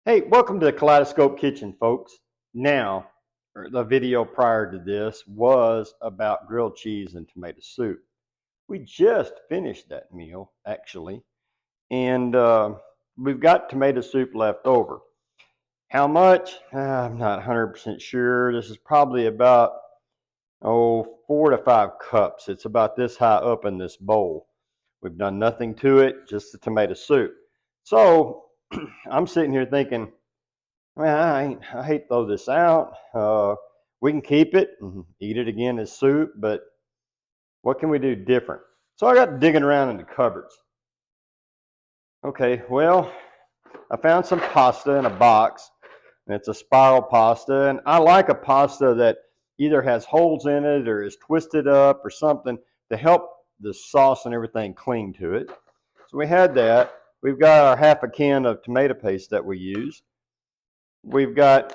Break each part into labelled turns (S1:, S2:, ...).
S1: Hey, welcome to the Kaleidoscope Kitchen, folks. Now, the video prior to this was about grilled cheese and tomato soup. We just finished that meal, actually, and we've got tomato soup left over. How much? I'm not 100% sure. This is probably about, 4 to 5 cups. It's about this high up in this bowl. We've done nothing to it, just the tomato soup. So, I'm sitting here thinking, man, I hate to throw this out. We can keep it and eat it again as soup, but what can we do different? So I got digging around in the cupboards. Okay, well, I found some pasta in a box, and it's a spiral pasta, and I like a pasta that either has holes in it or is twisted up or something to help the sauce and everything cling to it. So we had that. We've got our half a can of tomato paste that we use. We've got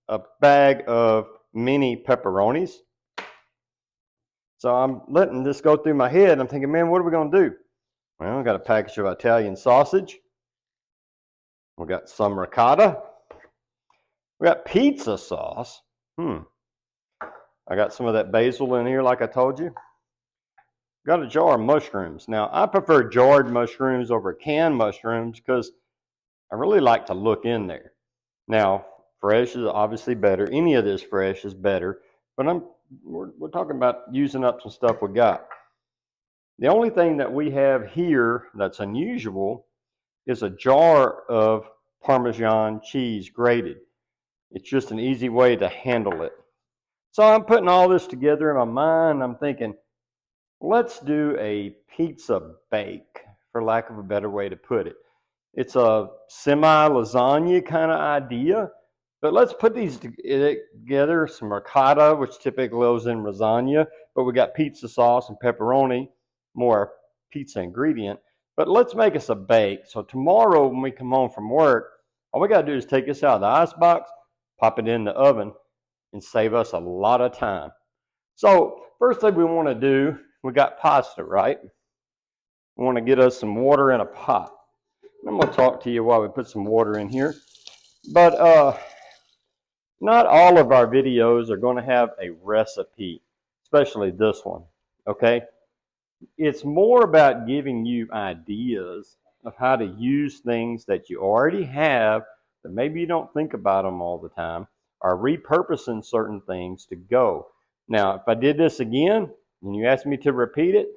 S1: a bag of mini pepperonis. So I'm letting this go through my head. I'm thinking, man, what are we going to do? Well, we got a package of Italian sausage. We got some ricotta. We got pizza sauce. I got some of that basil in here, like I told you. Got a jar of mushrooms. Now, I prefer jarred mushrooms over canned mushrooms because I really like to look in there. Now, fresh is obviously better. Any of this fresh is better, but we're talking about using up some stuff we got. The only thing that we have here that's unusual is a jar of Parmesan cheese grated. It's just an easy way to handle it. So I'm putting all this together in my mind. I'm thinking, let's do a pizza bake, for lack of a better way to put it. It's a semi-lasagna kind of idea, but let's put these together. Some ricotta, which typically goes in lasagna, but we got pizza sauce and pepperoni, more pizza ingredient. But let's make us a bake. So tomorrow when we come home from work, all we got to do is take this out of the icebox, pop it in the oven, and save us a lot of time. So first thing we want to do, we got pasta, right? We want to get us some water in a pot. I'm going to talk to you while we put some water in here. But not all of our videos are going to have a recipe, especially this one, okay? It's more about giving you ideas of how to use things that you already have, but maybe you don't think about them all the time, or repurposing certain things to go. Now, if I did this again, and you asked me to repeat it,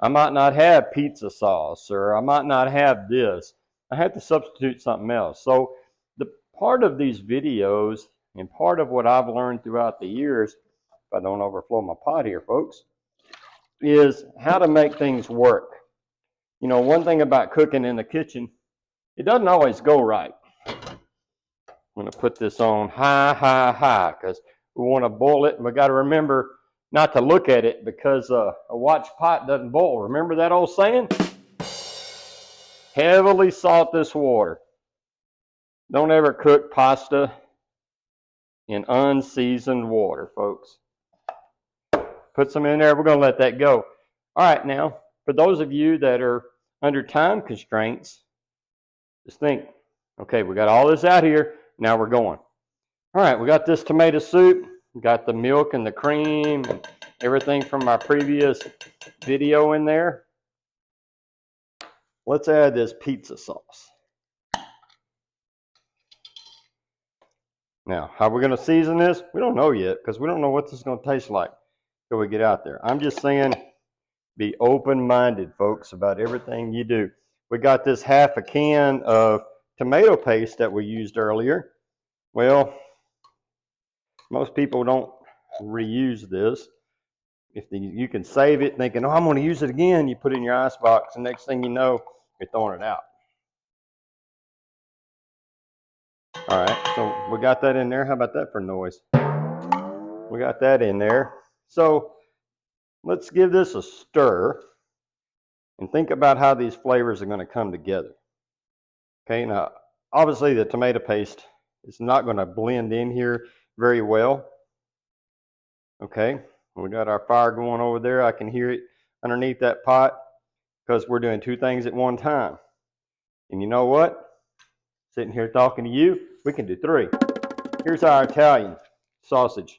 S1: I might not have pizza sauce, or I might not have this. I have to substitute something else. So the part of these videos and part of what I've learned throughout the years, if I don't overflow my pot here, folks, is how to make things work. You know, one thing about cooking in the kitchen, it doesn't always go right. I'm going to put this on high, because we want to boil it, and we got to remember not to look at it because a watched pot doesn't boil. Remember that old saying? Heavily salt this water. Don't ever cook pasta in unseasoned water, folks. Put some in there. We're going to let that go. All right, now, for those of you that are under time constraints, just think, okay, we got all this out here. Now we're going. All right, we got this tomato soup. We got the milk and the cream and everything from our previous video in there. Let's add this pizza sauce. Now, how we're going to season this, we don't know yet because we don't know what this is going to taste like till we get out there. I'm just saying, be open-minded, folks, about everything you do. We got this half a can of tomato paste that we used earlier. Well, most people don't reuse this. You can save it thinking, oh, I'm going to use it again. You put it in your icebox, and next thing you know, you're throwing it out. All right, so we got that in there. How about that for noise? We got that in there. So let's give this a stir and think about how these flavors are going to come together. Okay, now obviously the tomato paste is not going to blend in here very well. Okay, we got our fire going over there. I can hear it underneath that pot because we're doing two things at one time. And you know what? Sitting here talking to you, We can do 3. Here's our Italian sausage.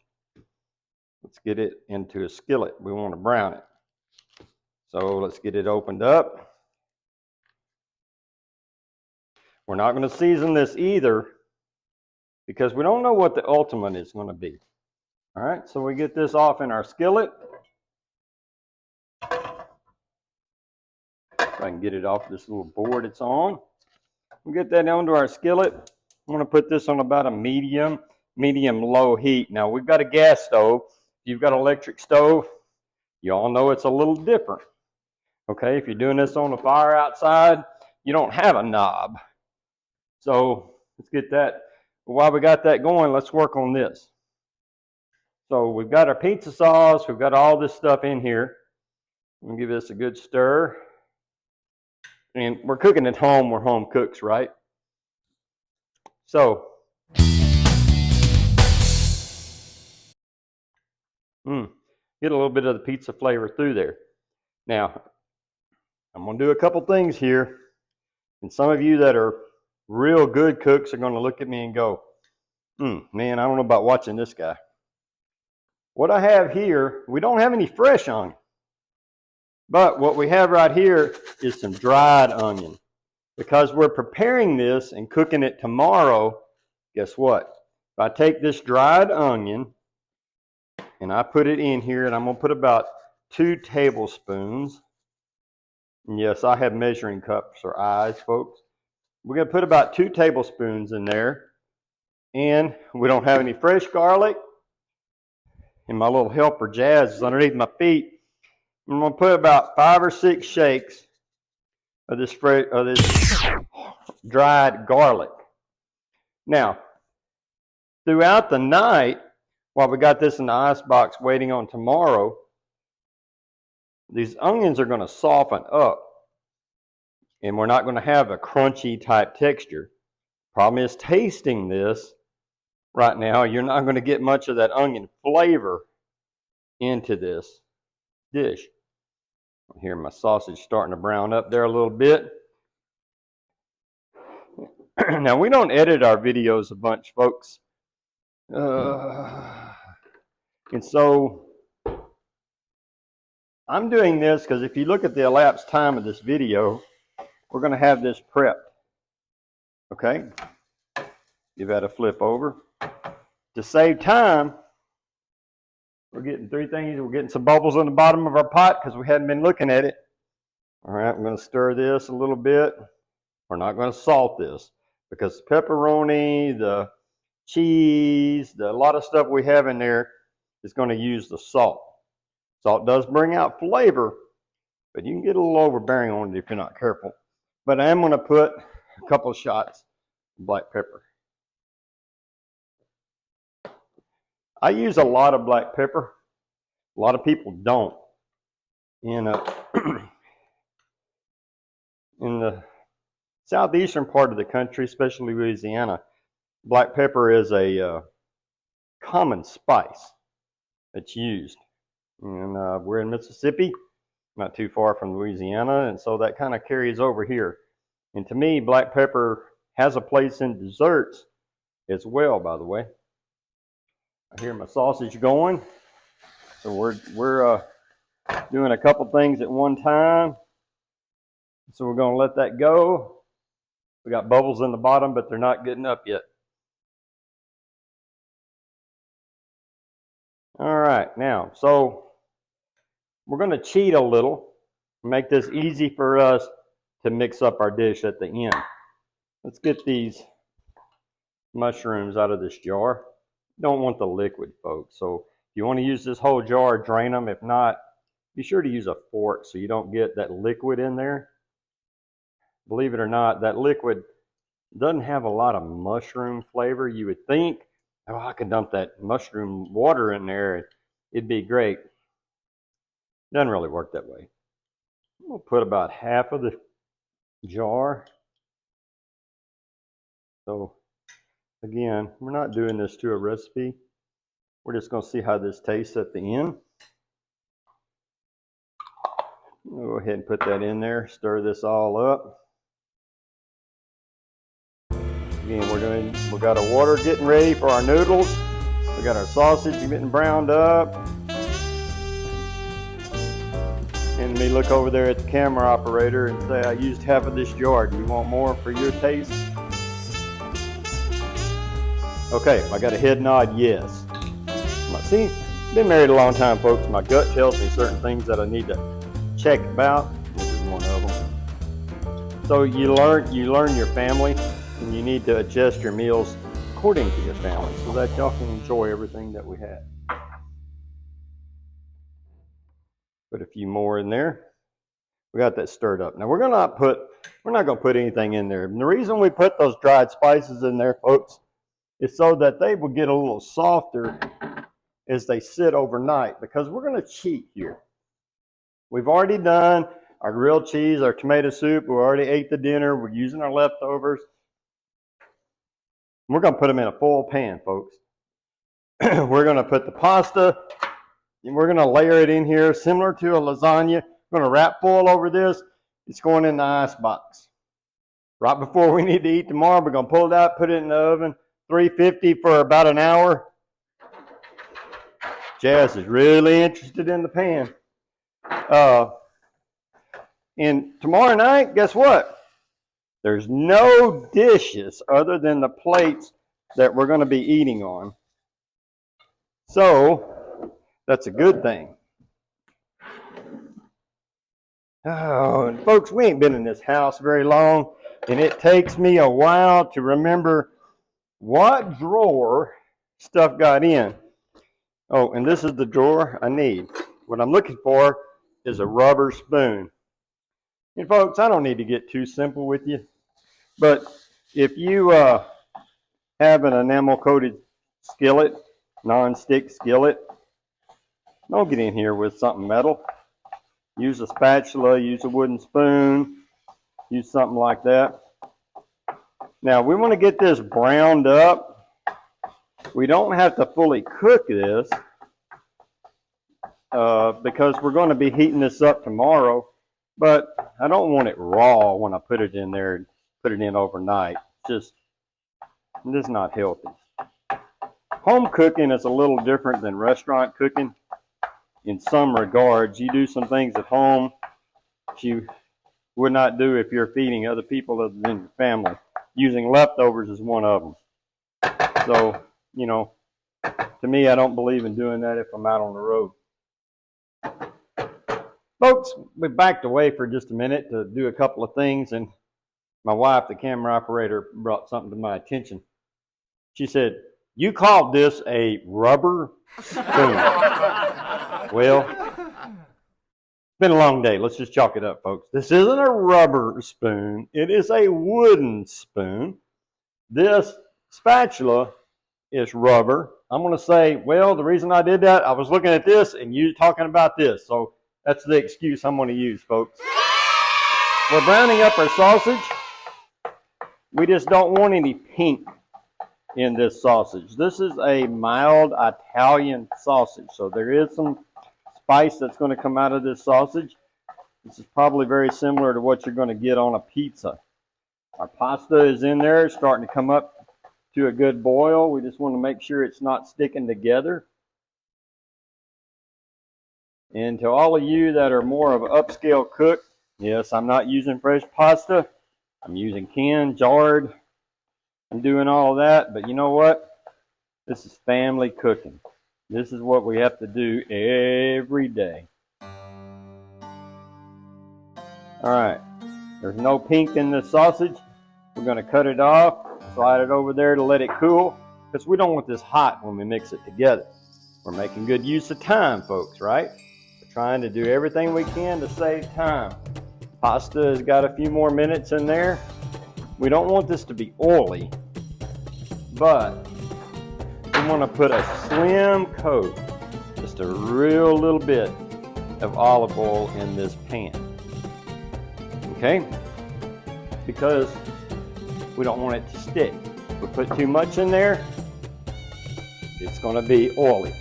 S1: Let's get it into a skillet. We want to brown it. So let's get it opened up. We're not going to season this either because we don't know what the ultimate is going to be. All right, so we get this off in our skillet. If I can get it off this little board it's on. We get that onto our skillet. I'm going to put this on about a medium low heat. Now we've got a gas stove. If you've got an electric stove, you all know it's a little different. Okay, if you're doing this on a fire outside, you don't have a knob. So let's get that. While we got that going, let's work on this. So we've got our pizza sauce. We've got all this stuff in here. We'll give this a good stir. And we're cooking at home. We're home cooks, right? So, get a little bit of the pizza flavor through there. Now, I'm going to do a couple things here. And some of you that are real good cooks are going to look at me and go, man, I don't know about watching this guy. What I have here, we don't have any fresh onion. But what we have right here is some dried onion. Because we're preparing this and cooking it tomorrow, guess what? If I take this dried onion and I put it in here, and I'm going to put about 2 tablespoons. And yes, I have measuring cups or eyes, folks. We're going to put about 2 tablespoons in there. And we don't have any fresh garlic. And my little helper, Jazz, is underneath my feet. I'm going to put about 5 or 6 shakes of this dried garlic. Now, throughout the night, while we got this in the ice box waiting on tomorrow, these onions are going to soften up. And we're not going to have a crunchy type texture. Problem is tasting this right now, you're not going to get much of that onion flavor into this dish. Here, my sausage starting to brown up there a little bit. Now, we don't edit our videos a bunch, folks. And so, I'm doing this because if you look at the elapsed time of this video, we're going to have this prepped. Okay? Give that a flip over. To save time, we're getting 3 things. We're getting some bubbles on the bottom of our pot because we hadn't been looking at it. All right, I'm going to stir this a little bit. We're not going to salt this because the pepperoni, the cheese, a lot of stuff we have in there is going to use the salt. Salt does bring out flavor, but you can get a little overbearing on it if you're not careful. But I am going to put a couple of shots of black pepper. I use a lot of black pepper. A lot of people don't. In the southeastern part of the country, especially Louisiana, black pepper is a common spice that's used. And we're in Mississippi, not too far from Louisiana, and so that kind of carries over here. And to me, black pepper has a place in desserts as well, by the way. I hear my sausage going. So we're doing a couple things at one time. So we're going to let that go. We got bubbles in the bottom, but they're not getting up yet. All right, now, so we're going to cheat a little, make this easy for us to mix up our dish at the end. Let's get these mushrooms out of this jar. Don't want the liquid, folks. So if you want to use this whole jar, drain them. If not, be sure to use a fork so you don't get that liquid in there. Believe it or not, that liquid doesn't have a lot of mushroom flavor. You would think, oh, I could dump that mushroom water in there. It'd be great. Doesn't really work that way. We'll put about half of the jar. So again, we're not doing this to a recipe. We're just going to see how this tastes at the end. We'll go ahead and put that in there. Stir this all up. Again, Again, we got our water getting ready for our noodles. We got our sausage getting browned up. And me look over there at the camera operator and say, I used half of this jar. Do you want more for your taste? Okay, I got a head nod, yes. See, been married a long time, folks. My gut tells me certain things that I need to check about. This is one of them. So you learn your family, and you need to adjust your meals according to your family so that y'all can enjoy everything that we have. Put a few more in there. We got that stirred up. Now we're not gonna put anything in there. And the reason we put those dried spices in there, folks, is so that they will get a little softer as they sit overnight, because we're gonna cheat here. We've already done our grilled cheese, our tomato soup. We already ate the dinner. We're using our leftovers. We're gonna put them in a full pan, folks. We're gonna put the pasta, and we're gonna layer it in here, similar to a lasagna. We're gonna wrap foil over this. It's going in the ice box. Right before we need to eat tomorrow, we're gonna pull it out, put it in the oven, 350 for about an hour. Jazz is really interested in the pan. And tomorrow night, guess what? There's no dishes other than the plates that we're going to be eating on. So that's a good thing. Oh, and folks, we ain't been in this house very long, and it takes me a while to remember what drawer stuff got in. Oh, and this is the drawer I need. What I'm looking for is a rubber spoon. And folks, I don't need to get too simple with you, but if you have an enamel-coated skillet, non-stick skillet, don't get in here with something metal. Use a spatula, use a wooden spoon, use something like that. Now, we want to get this browned up. We don't have to fully cook this because we're going to be heating this up tomorrow, but I don't want it raw when I put it in there and put it in overnight. This is not healthy. Home cooking is a little different than restaurant cooking in some regards. You do some things at home that you would not do if you're feeding other people other than your family. Using leftovers is one of them. So, you know, to me, I don't believe in doing that if I'm out on the road. Folks, we backed away for just a minute to do a couple of things, and my wife, the camera operator, brought something to my attention. She said, "You called this a rubber spoon." Well, it's been a long day. Let's just chalk it up, folks. This isn't a rubber spoon. It is a wooden spoon. This spatula is rubber. I'm going to say, well, the reason I did that, I was looking at this and you talking about this. So that's the excuse I'm going to use, folks. We're browning up our sausage. We just don't want any pink in this sausage. This is a mild Italian sausage. So there is some spice that's going to come out of this sausage. This is probably very similar to what you're going to get on a pizza. Our pasta is in there, starting to come up to a good boil. We just want to make sure it's not sticking together. And to all of you that are more of an upscale cook, yes, I'm not using fresh pasta. I'm using canned, jarred. I'm doing all of that, but you know what? This is family cooking. This is what we have to do every day. All right, there's no pink in this sausage. We're going to cut it off, slide it over there to let it cool, because we don't want this hot when we mix it together. We're making good use of time, folks, right? We're trying to do everything we can to save time. Pasta has got a few more minutes in there. We don't want this to be oily, but we want to put a slim coat, just a real little bit of olive oil in this pan. Okay? Because we don't want it to stick. If we put too much in there, it's going to be oily.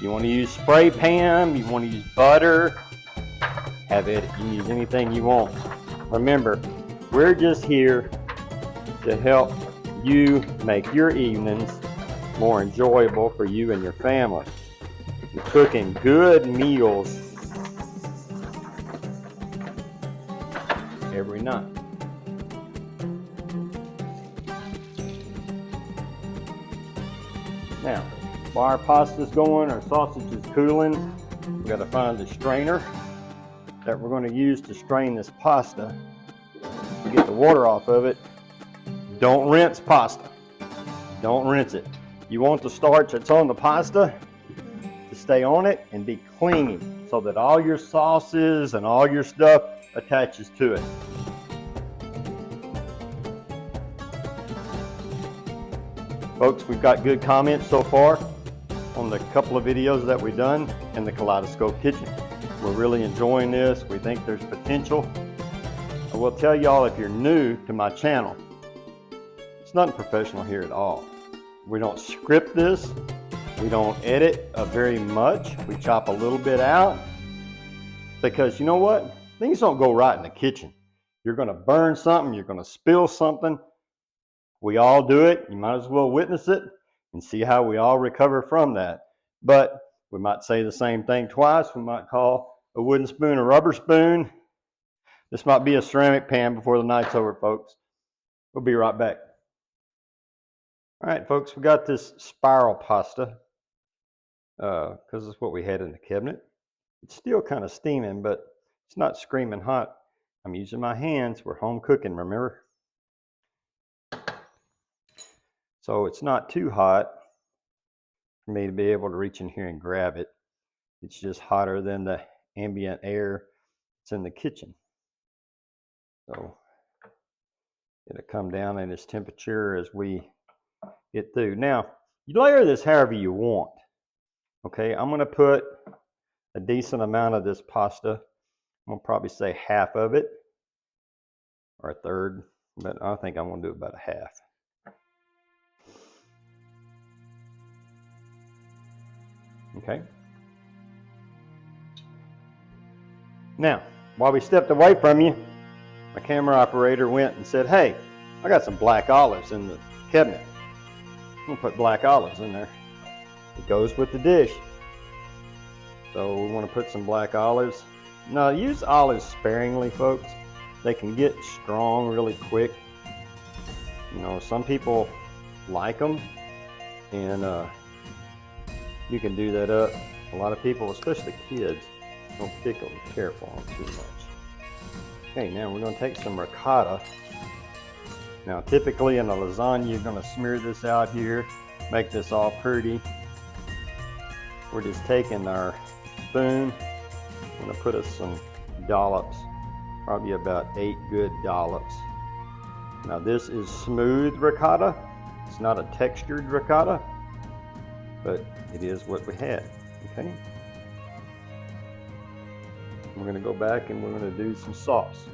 S1: You want to use spray pan, you want to use butter, have it, you can use anything you want. Remember, we're just here to help you make your evenings more enjoyable for you and your family. You're cooking good meals every night. Now, while our pasta's going, our sausage is cooling, we got to find the strainer that we're going to use to strain this pasta to get the water off of it. Don't rinse pasta. Don't rinse it. You want the starch that's on the pasta to stay on it and be clingy so that all your sauces and all your stuff attaches to it. Folks, we've got good comments so far on the couple of videos that we've done in the Kaleidoscope Kitchen. We're really enjoying this. We think there's potential. I will tell y'all, if you're new to my channel, it's nothing professional here at all. We don't script this. We don't edit very much. We chop a little bit out because you know what? Things don't go right in the kitchen. You're going to burn something. You're going to spill something. We all do it. You might as well witness it and see how we all recover from that. But we might say the same thing twice. We might call a wooden spoon a rubber spoon. This might be a ceramic pan before the night's over, folks. We'll be right back. All right, folks, we got this spiral pasta because it's what we had in the cabinet. It's still kind of steaming, but it's not screaming hot. I'm using my hands. We're home cooking, remember? So it's not too hot for me to be able to reach in here and grab it. It's just hotter than the ambient air that's in the kitchen. So it'll come down in its temperature as we get through. Now, you layer this however you want. Okay, I'm going to put a decent amount of this pasta. I'm going to probably say half of it or a third, but I think I'm going to do about a half. Okay. Now, while we stepped away from you, my camera operator went and said, hey, I got some black olives in the cabinet. I'm going to put black olives in there. It goes with the dish. So we want to put some black olives. Now, use olives sparingly, folks. They can get strong really quick. You know, some people like them, and you can do that up. A lot of people, especially kids, don't particularly care for them too much. Okay, now we're going to take some ricotta. Now, typically in a lasagna, you're going to smear this out here, make this all pretty. We're just taking our spoon. I'm going to put us some dollops, probably about 8 good dollops. Now, this is smooth ricotta. It's not a textured ricotta, but it is what we had. Okay. We're going to go back and we're going to do some sauce.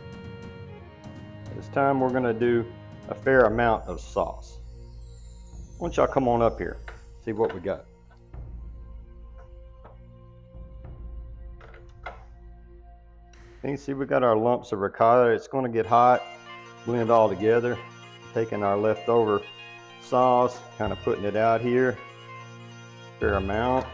S1: This time we're going to do a fair amount of sauce. Why don't y'all come on up here, see what we got. You see we got our lumps of ricotta. It's going to get hot, blend all together. Taking our leftover sauce, kind of putting it out here, fair amount.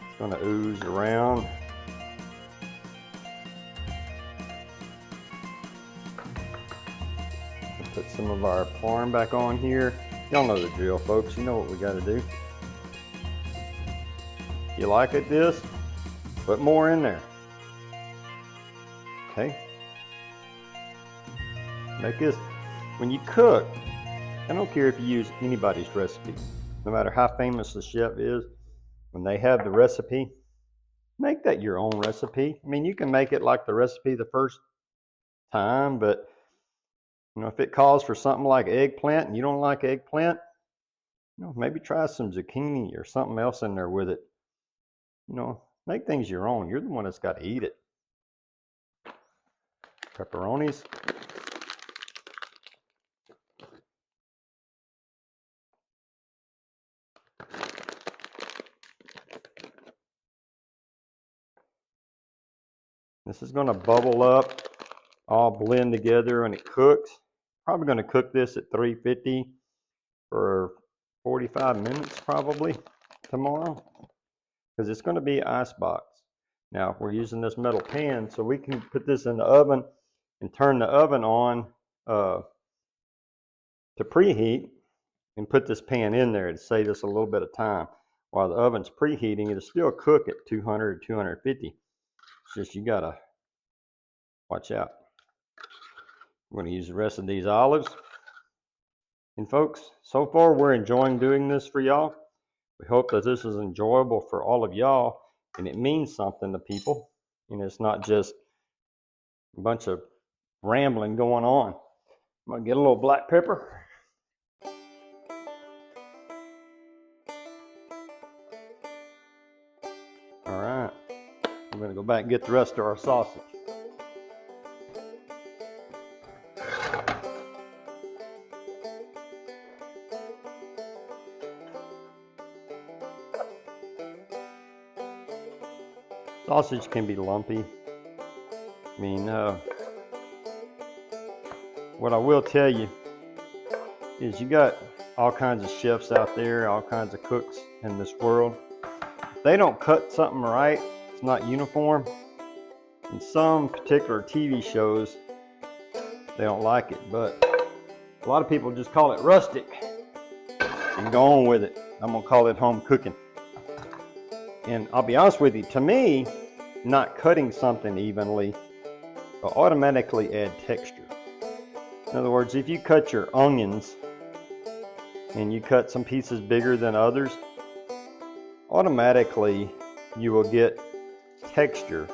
S1: It's going to ooze around. Put some of our parm back on here. Y'all know the drill, folks. You know what we got to do. If you like it this, put more in there. Okay. Make this, when you cook, I don't care if you use anybody's recipe, no matter how famous the chef is, when they have the recipe, make that your own recipe. I mean, you can make it like the recipe the first time, but you know, if it calls for something like eggplant and you don't like eggplant, you know, maybe try some zucchini or something else in there with it. You know, make things your own. You're the one that's got to eat it. Pepperonis. This is going to bubble up all blend together and it cooks. Probably going to cook this at 350 for 45 minutes probably tomorrow, because it's going to be icebox. Now we're using this metal pan, so we can put this in the oven and turn the oven on to preheat and put this pan in there to save us a little bit of time. While the oven's preheating, it'll still cook at 200 or 250. It's just you gotta watch out. We're going to use the rest of these olives. And folks, so far we're enjoying doing this for y'all. We hope that this is enjoyable for all of y'all and it means something to people. And it's not just a bunch of rambling going on. I'm going to get a little black pepper. All right. I'm going to go back and get the rest of our sausage. Sausage can be lumpy. I mean, what I will tell you is you got all kinds of chefs out there, all kinds of cooks in this world. If they don't cut something right, it's not uniform. In some particular TV shows, they don't like it, but a lot of people just call it rustic and go on with it. I'm gonna call it home cooking. And I'll be honest with you, to me, not cutting something evenly will automatically add texture. In other words, if you cut your onions and you cut some pieces bigger than others, automatically you will get texture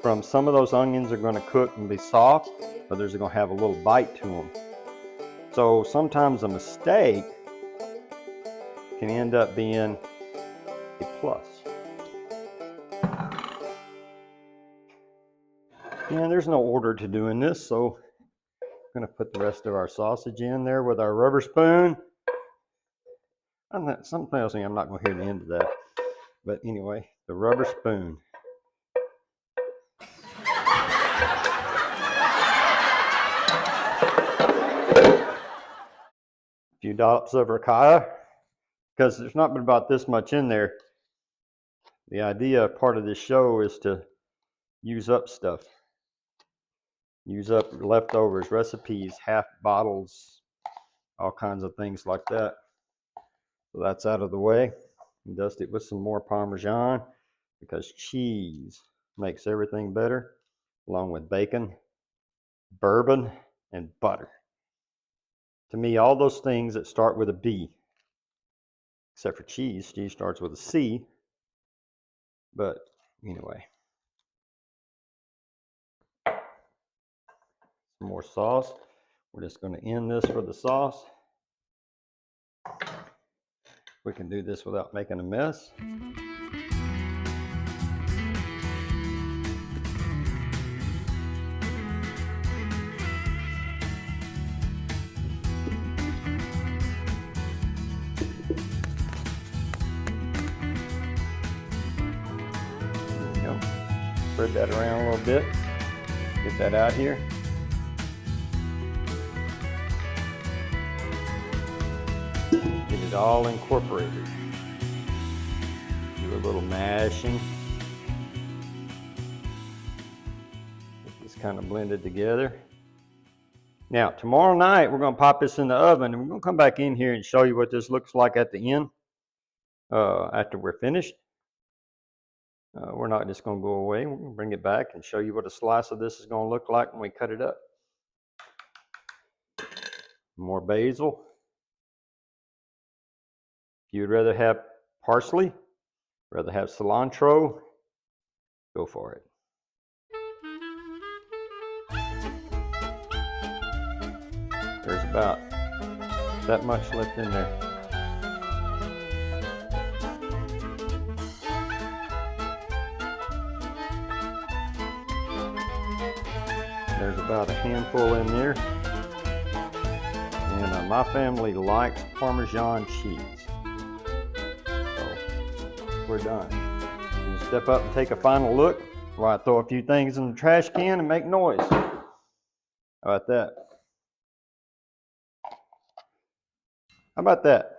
S1: from some of those onions are going to cook and be soft, others are going to have a little bite to them. So sometimes a mistake can end up being a plus. And there's no order to doing this, so I'm going to put the rest of our sausage in there with our rubber spoon. Something else I'm not going to hear the end of that. But anyway, the rubber spoon. A few dollops of ricotta, because there's not been about this much in there. The idea, part of this show, is to use up stuff. Use up leftovers, recipes, half bottles, all kinds of things like that. So that's out of the way. And dust it with some more Parmesan, because cheese makes everything better, along with bacon, bourbon, and butter. To me, all those things that start with a B, except for cheese. Cheese starts with a C. But anyway. Some more sauce. We're just going to end this for the sauce. We can do this without making a mess. There we go. Spread that around a little bit. Get that out here. Get it all incorporated. Do a little mashing. Get this kind of blended together. Now, tomorrow night, we're going to pop this in the oven, and we're going to come back in here and show you what this looks like at the end after we're finished. We're not just going to go away. We're going to bring it back and show you what a slice of this is going to look like when we cut it up. More basil. If you'd rather have parsley, rather have cilantro, go for it. There's about that much left in there. There's about a handful in there. And my family likes Parmesan cheese. So we're done. I'm gonna step up and take a final look while I throw a few things in the trash can and make noise. How about that? How about that?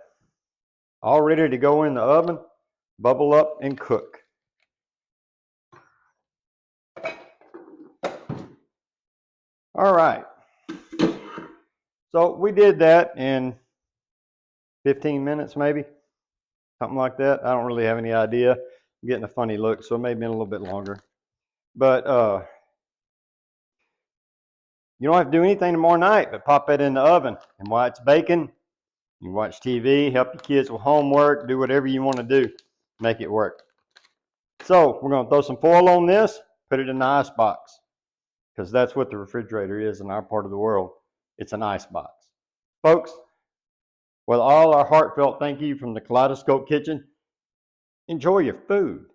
S1: All ready to go in the oven, bubble up and cook. All right. So we did that in 15 minutes maybe, something like that. I don't really have any idea. I'm getting a funny look, so it may have been a little bit longer. But you don't have to do anything tomorrow night but pop that in the oven. And while it's baking, you watch TV, help your kids with homework, do whatever you want to do. Make it work. So we're going to throw some foil on this, put it in the ice box, because that's what the refrigerator is in our part of the world. It's an ice box. Folks, with all our heartfelt thank you from the Kaleidoscope Kitchen, enjoy your food.